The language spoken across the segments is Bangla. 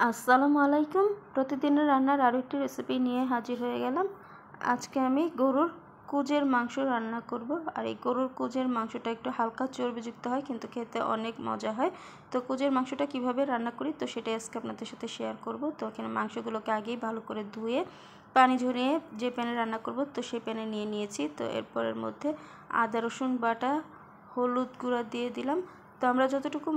আসসালামু আলাইকুম। প্রতিদিনের রান্নার আরও একটি রেসিপি নিয়ে হাজির হয়ে গেলাম। আজকে আমি গরুর কুজের মাংস রান্না করব। আর এই গরুর কুজের মাংসটা একটু হালকা চর্বিযুক্ত হয়, কিন্তু খেতে অনেক মজা হয়। তো কুজের মাংসটা কিভাবে রান্না করি তো সেটাই আজকে আপনাদের সাথে শেয়ার করব। তো এখানে মাংসগুলোকে আগেই ভালো করে ধুয়ে পানি ঝরিয়ে যে প্যানে রান্না করব তো সেই প্যানে নিয়ে নিয়েছি। তো এরপরের মধ্যে আদা রসুন বাটা, হলুদ গুঁড়া দিয়ে দিলাম। তো আমরা যতটুকু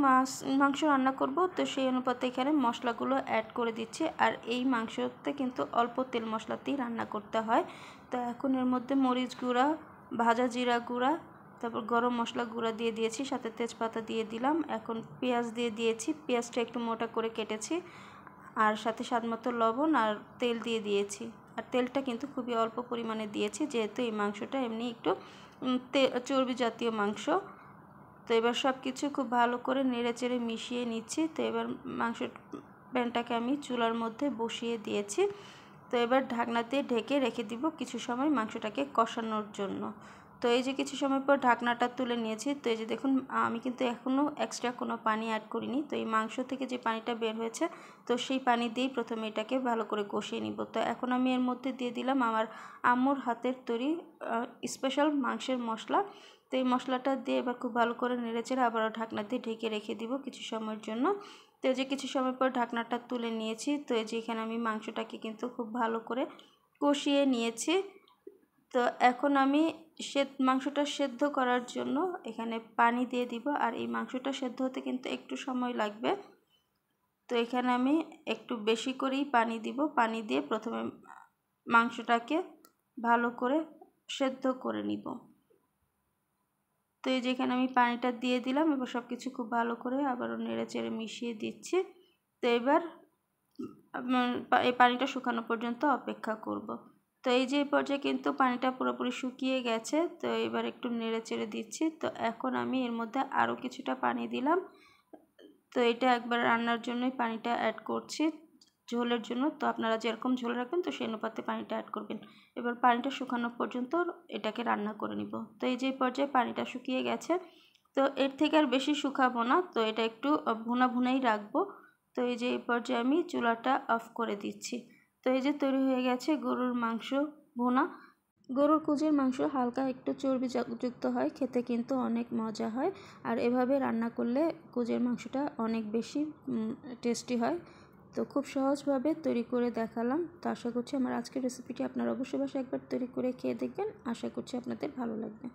মাংস রান্না করব তো সেই অনুপাতে এখানে মশলাগুলো অ্যাড করে দিচ্ছি। আর এই মাংসতে কিন্তু অল্প তেল মশলাতেই রান্না করতে হয়। তো এখন এর মধ্যে মরিচ গুঁড়া, ভাজা জিরা গুঁড়া, তারপর গরম মশলা গুঁড়া দিয়ে দিয়েছি, সাথে তেজপাতা দিয়ে দিলাম। এখন পেঁয়াজ দিয়ে দিয়েছি, পেঁয়াজটা একটু মোটা করে কেটেছি। আর সাথে স্বাদমতো লবণ আর তেল দিয়ে দিয়েছি। আর তেলটা কিন্তু খুবই অল্প পরিমাণে দিয়েছি, যেহেতু এই মাংসটা এমনি একটু চর্বি জাতীয় মাংস। তো এবার সব কিছু খুব ভালো করে নেড়েচেড়ে মিশিয়ে নিচ্ছি। তো এবার মাংসের প্যানটাকে আমি চুলার মধ্যে বসিয়ে দিয়েছি। তো এবার ঢাকনা দিয়ে ঢেকে রেখে দিব কিছু সময় মাংসটাকে কষানোর জন্য। তো এই যে কিছু সময় পর ঢাকনাটা তুলে নিয়েছি। তো এই যে দেখুন, আমি কিন্তু এখনও এক্সট্রা কোনো পানি অ্যাড করিনি। তো এই মাংস থেকে যে পানিটা বের হয়েছে তো সেই পানি দিয়েই প্রথমে এটাকে ভালো করে কষিয়ে নিব। তো এখন আমি এর মধ্যে দিয়ে দিলাম আমার আম্মুর হাতের তৈরি স্পেশাল মাংসের মশলা। তো এই মশলাটা দিয়ে এবার খুব ভালো করে নেড়েচেড়ে আবারও ঢাকনা দিয়ে ঢেকে রেখে দিব কিছু সময়ের জন্য। তো এই যে কিছু সময় পর ঢাকনাটা তুলে নিয়েছি। তো এই যে এখানে আমি মাংসটাকে কিন্তু খুব ভালো করে কষিয়ে নিয়েছি। তো এখন আমি মাংসটা সেদ্ধ করার জন্য এখানে পানি দিয়ে দিব। আর এই মাংসটা সেদ্ধ হতে কিন্তু একটু সময় লাগবে। তো এখানে আমি একটু বেশি করেই পানি দিব। পানি দিয়ে প্রথমে মাংসটাকে ভালো করে সেদ্ধ করে নিব। তো এই যেখানে আমি পানিটা দিয়ে দিলাম, এবার সব কিছু খুব ভালো করে আবারও নেড়েচেড়ে মিশিয়ে দিচ্ছি। তো এবার এই পানিটা শুকানো পর্যন্ত অপেক্ষা করব। তো এই যে পর্যায়ে কিন্তু পানিটা পুরোপুরি শুকিয়ে গেছে। তো এবার একটু নেড়েচেড়ে দিচ্ছি। তো এখন আমি এর মধ্যে আরও কিছুটা পানি দিলাম। তো এটা একবার রান্নার জন্যই পানিটা অ্যাড করছি, ঝোলের জন্য। তো আপনারা যেরকম ঝোল রাখবেন তো সেই অনুপাতে পানিটা অ্যাড করবেন। এবার পানিটা শুকানো পর্যন্ত এটাকে রান্না করে নিব। তো এই যে পর্যায়ে পানিটা শুকিয়ে গেছে। তো এর থেকে আর বেশি শুকাবো না, তো এটা একটু ভুনা ভুনাই রাখবো। তো এই যে এই পর্যায়ে আমি চুলাটা অফ করে দিচ্ছি। তো এই যে তৈরি হয়ে গেছে গরুর মাংস ভুনা। গরুর কুজের মাংস হালকা একটু চর্বি যুক্ত হয়, খেতে কিন্তু অনেক মজা হয়। আর এভাবে রান্না করলে কুজের মাংসটা অনেক বেশি টেস্টি হয়। তো খুব সহজভাবে তৈরি করে দেখালাম। তো আশা করছি আমার আজকের রেসিপিটি আপনারা অবশ্যই বাসায় একবার তৈরি করে খেয়ে দেখবেন। আশা করছি আপনাদের ভালো লাগবে।